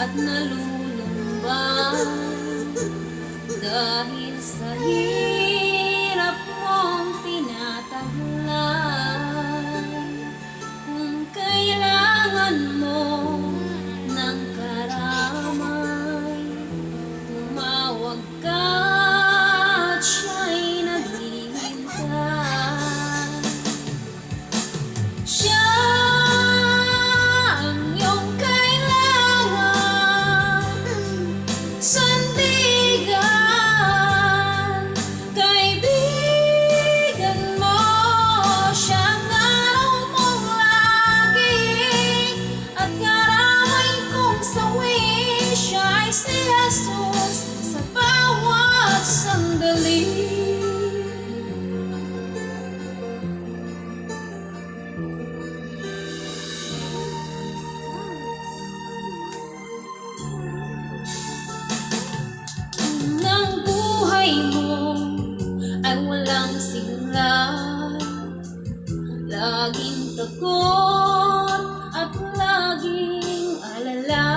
At nalulumbang dahil sa hirap mong tinataglay. Kung kailangan mo ng karamay, tumawag ka at siya'y naghihintay. Siya sa bawat sandali. Nang buhay mo ay walang sigla, laging takot at laging alala.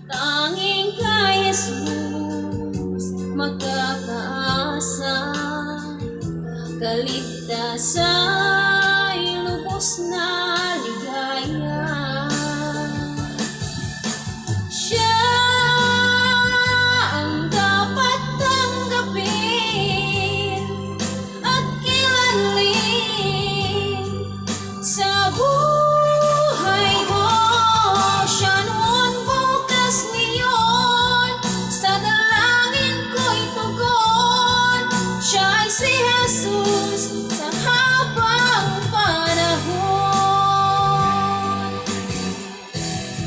Tanging kay Jesus magkakaasa, kaligtasa'y lubos na ligaya. Siya ang dapat tanggapin at kilalin sa buhay mo. Siya noon, bukas, ngayon, sa dalangin ko'y tugon. Siya ay si Jesus sa habang panahon.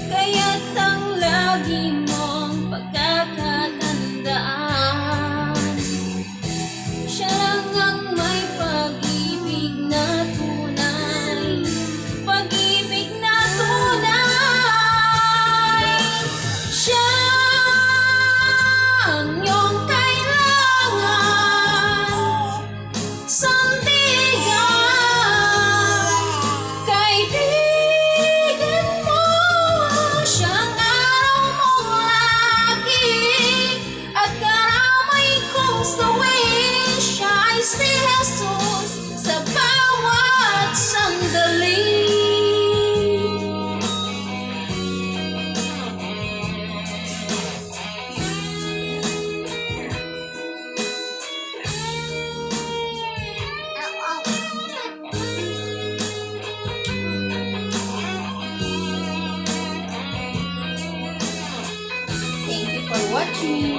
Kaya't ang lagi mong pagkakatandaan, siya lang ang may pag-ibig na tunay, pag-ibig na tunay. Siya ang iyong kailangan, sandigan, kaibigan mo. Siyang araw mong lagi at karamay kong sawi. Siya ay si Jesus sa bawat sandali. Thank you for watching.